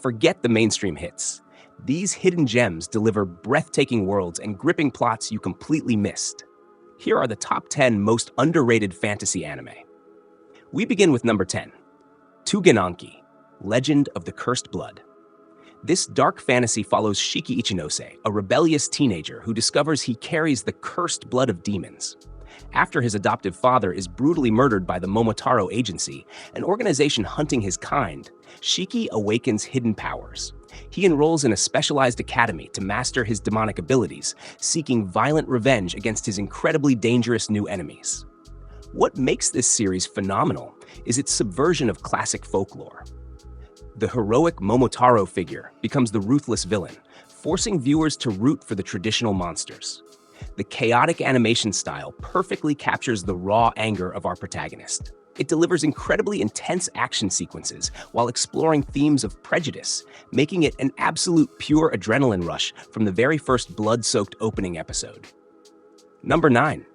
Forget the mainstream hits. These hidden gems deliver breathtaking worlds and gripping plots you completely missed. Here are the top 10 most underrated fantasy anime. We begin with number 10, Tugenanki, Legend of the Cursed Blood. This dark fantasy follows Shiki Ichinose, a rebellious teenager who discovers he carries the cursed blood of demons. After his adoptive father is brutally murdered by the Momotaro Agency, an organization hunting his kind, Shiki awakens hidden powers. He enrolls in a specialized academy to master his demonic abilities, seeking violent revenge against his incredibly dangerous new enemies. What makes this series phenomenal is its subversion of classic folklore. The heroic Momotaro figure becomes the ruthless villain, forcing viewers to root for the traditional monsters. The chaotic animation style perfectly captures the raw anger of our protagonist. It delivers incredibly intense action sequences while exploring themes of prejudice, making it an absolute pure adrenaline rush from the very first blood-soaked opening episode. Number 9.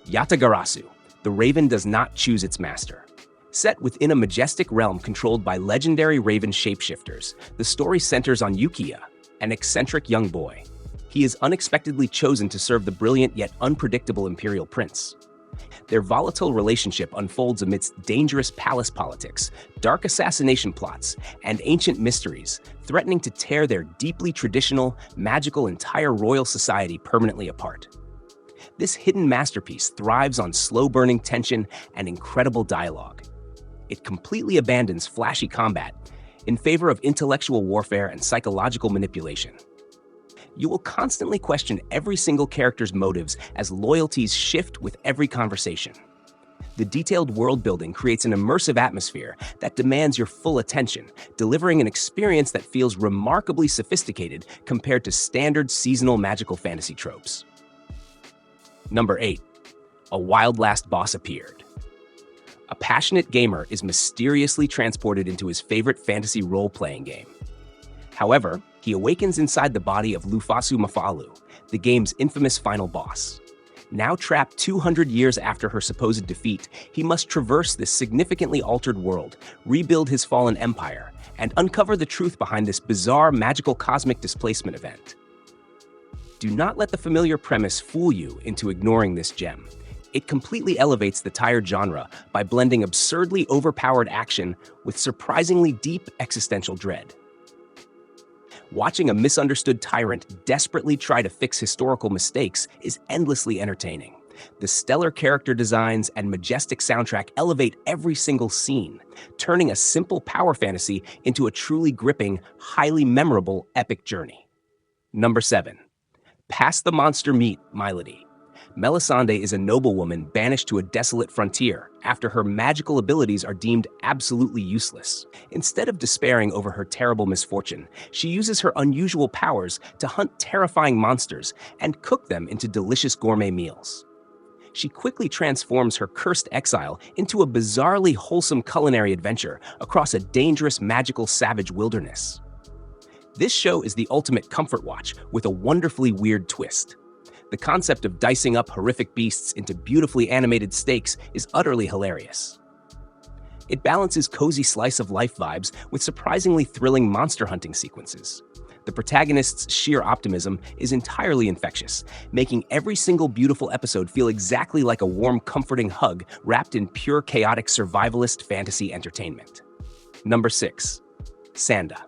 Yatagarasu, The Raven Does Not Choose Its Master. Set within a majestic realm controlled by legendary raven shapeshifters, the story centers on Yukiya, an eccentric young boy. He is unexpectedly chosen to serve the brilliant yet unpredictable imperial prince. Their volatile relationship unfolds amidst dangerous palace politics, dark assassination plots, and ancient mysteries, threatening to tear their deeply traditional, magical entire royal society permanently apart. This hidden masterpiece thrives on slow-burning tension and incredible dialogue. It completely abandons flashy combat in favor of intellectual warfare and psychological manipulation. You will constantly question every single character's motives as loyalties shift with every conversation. The detailed world building creates an immersive atmosphere that demands your full attention, delivering an experience that feels remarkably sophisticated compared to standard seasonal magical fantasy tropes. Number 8. A wild last boss appeared. A passionate gamer is mysteriously transported into his favorite fantasy role-playing game. However, he awakens inside the body of Lufasu Mafalu, the game's infamous final boss. Now trapped 200 years after her supposed defeat, he must traverse this significantly altered world, rebuild his fallen empire, and uncover the truth behind this bizarre magical cosmic displacement event. Do not let the familiar premise fool you into ignoring this gem. It completely elevates the tired genre by blending absurdly overpowered action with surprisingly deep existential dread. Watching a misunderstood tyrant desperately try to fix historical mistakes is endlessly entertaining. The stellar character designs and majestic soundtrack elevate every single scene, turning a simple power fantasy into a truly gripping, highly memorable epic journey. Number 7. Past the Monster Meet, Milady. Melisande is a noblewoman banished to a desolate frontier after her magical abilities are deemed absolutely useless. Instead of despairing over her terrible misfortune, she uses her unusual powers to hunt terrifying monsters and cook them into delicious gourmet meals. She quickly transforms her cursed exile into a bizarrely wholesome culinary adventure across a dangerous magical savage wilderness. This show is the ultimate comfort watch with a wonderfully weird twist. The concept of dicing up horrific beasts into beautifully animated steaks is utterly hilarious. It balances cozy slice-of-life vibes with surprisingly thrilling monster hunting sequences. The protagonist's sheer optimism is entirely infectious, making every single beautiful episode feel exactly like a warm, comforting hug wrapped in pure chaotic survivalist fantasy entertainment. Number 6. Sanda.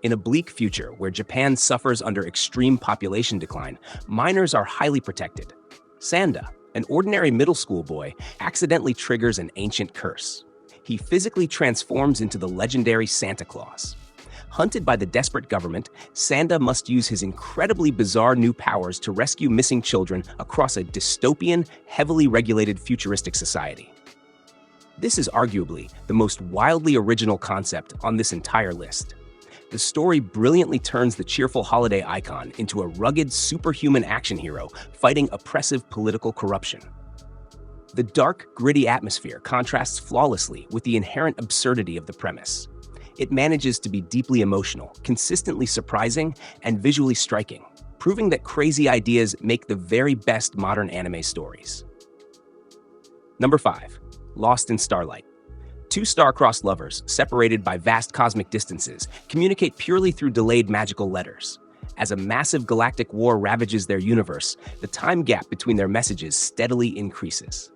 In a bleak future where Japan suffers under extreme population decline, minors are highly protected. Sanda, an ordinary middle school boy, accidentally triggers an ancient curse. He physically transforms into the legendary Santa Claus. Hunted by the desperate government, Sanda must use his incredibly bizarre new powers to rescue missing children across a dystopian, heavily regulated futuristic society. This is arguably the most wildly original concept on this entire list. The story brilliantly turns the cheerful holiday icon into a rugged, superhuman action hero fighting oppressive political corruption. The dark, gritty atmosphere contrasts flawlessly with the inherent absurdity of the premise. It manages to be deeply emotional, consistently surprising, and visually striking, proving that crazy ideas make the very best modern anime stories. Number 5. Lost in Starlight. Two star-crossed lovers, separated by vast cosmic distances, communicate purely through delayed magical letters. As a massive galactic war ravages their universe, the time gap between their messages steadily increases.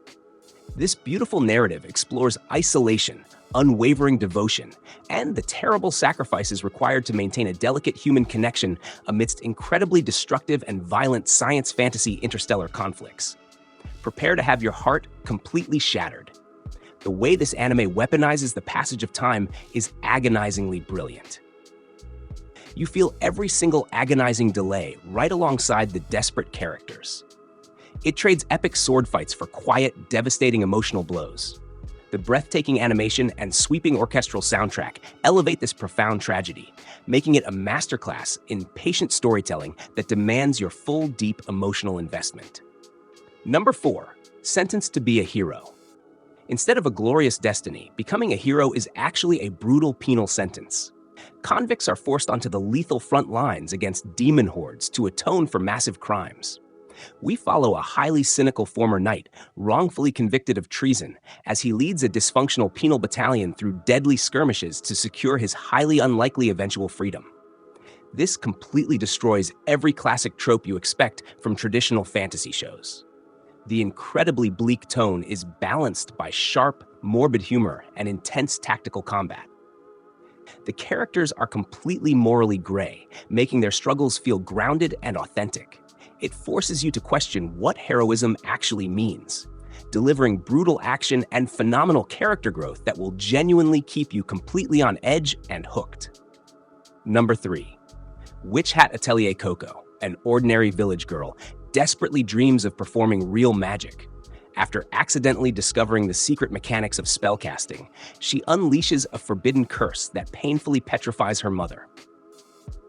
This beautiful narrative explores isolation, unwavering devotion, and the terrible sacrifices required to maintain a delicate human connection amidst incredibly destructive and violent science fantasy interstellar conflicts. Prepare to have your heart completely shattered. The way this anime weaponizes the passage of time is agonizingly brilliant. You feel every single agonizing delay right alongside the desperate characters. It trades epic sword fights for quiet, devastating emotional blows. The breathtaking animation and sweeping orchestral soundtrack elevate this profound tragedy, making it a masterclass in patient storytelling that demands your full, deep emotional investment. Number 4. Sentenced to be a hero. Instead of a glorious destiny, becoming a hero is actually a brutal penal sentence. Convicts are forced onto the lethal front lines against demon hordes to atone for massive crimes. We follow a highly cynical former knight, wrongfully convicted of treason, as he leads a dysfunctional penal battalion through deadly skirmishes to secure his highly unlikely eventual freedom. This completely destroys every classic trope you expect from traditional fantasy shows. The incredibly bleak tone is balanced by sharp, morbid humor and intense tactical combat. The characters are completely morally gray, making their struggles feel grounded and authentic. It forces you to question what heroism actually means, delivering brutal action and phenomenal character growth that will genuinely keep you completely on edge and hooked. Number 3. Witch Hat Atelier Coco, an ordinary village girl, desperately dreams of performing real magic. After accidentally discovering the secret mechanics of spellcasting, she unleashes a forbidden curse that painfully petrifies her mother.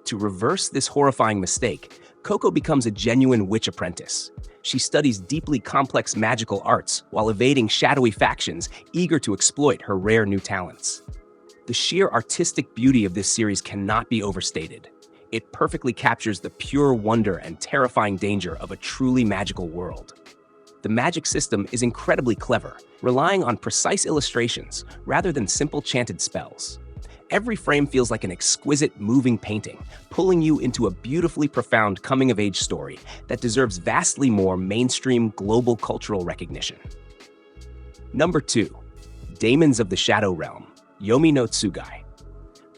To reverse this horrifying mistake, Coco becomes a genuine witch apprentice. She studies deeply complex magical arts while evading shadowy factions eager to exploit her rare new talents. The sheer artistic beauty of this series cannot be overstated. It perfectly captures the pure wonder and terrifying danger of a truly magical world. The magic system is incredibly clever, relying on precise illustrations rather than simple chanted spells. Every frame feels like an exquisite, moving painting, pulling you into a beautifully profound coming-of-age story that deserves vastly more mainstream global cultural recognition. Number 2. Daemons of the Shadow Realm, Yomi no Tsugai.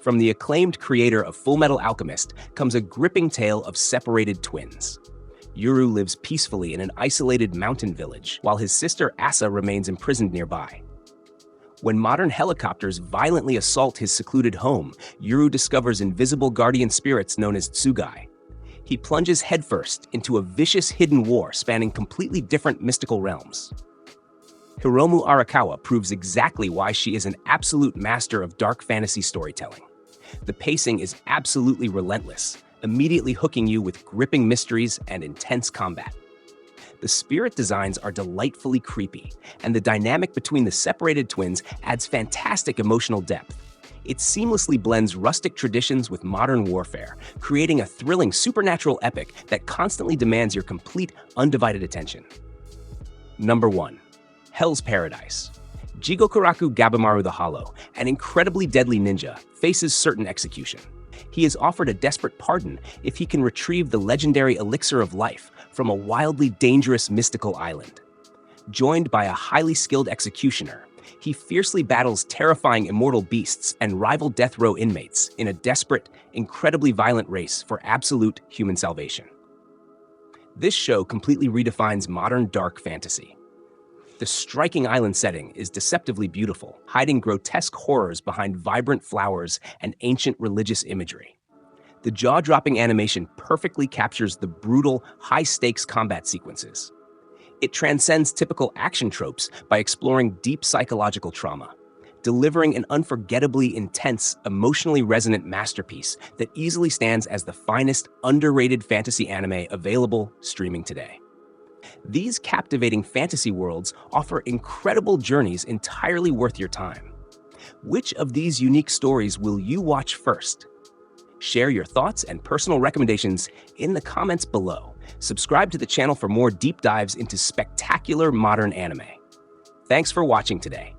From the acclaimed creator of Fullmetal Alchemist comes a gripping tale of separated twins. Yuru lives peacefully in an isolated mountain village, while his sister Asa remains imprisoned nearby. When modern helicopters violently assault his secluded home, Yuru discovers invisible guardian spirits known as Tsugai. He plunges headfirst into a vicious hidden war spanning completely different mystical realms. Hiromu Arakawa proves exactly why she is an absolute master of dark fantasy storytelling. The pacing is absolutely relentless, immediately hooking you with gripping mysteries and intense combat. The spirit designs are delightfully creepy, and the dynamic between the separated twins adds fantastic emotional depth. It seamlessly blends rustic traditions with modern warfare, creating a thrilling supernatural epic that constantly demands your complete, undivided attention. Number 1. Hell's Paradise. Jigokuraku Gabimaru the Hollow, an incredibly deadly ninja, faces certain execution. He is offered a desperate pardon if he can retrieve the legendary elixir of life from a wildly dangerous mystical island. Joined by a highly skilled executioner, he fiercely battles terrifying immortal beasts and rival death row inmates in a desperate, incredibly violent race for absolute human salvation. This show completely redefines modern dark fantasy. The striking island setting is deceptively beautiful, hiding grotesque horrors behind vibrant flowers and ancient religious imagery. The jaw-dropping animation perfectly captures the brutal, high-stakes combat sequences. It transcends typical action tropes by exploring deep psychological trauma, delivering an unforgettably intense, emotionally resonant masterpiece that easily stands as the finest, underrated fantasy anime available streaming today. These captivating fantasy worlds offer incredible journeys entirely worth your time. Which of these unique stories will you watch first? Share your thoughts and personal recommendations in the comments below. Subscribe to the channel for more deep dives into spectacular modern anime. Thanks for watching today.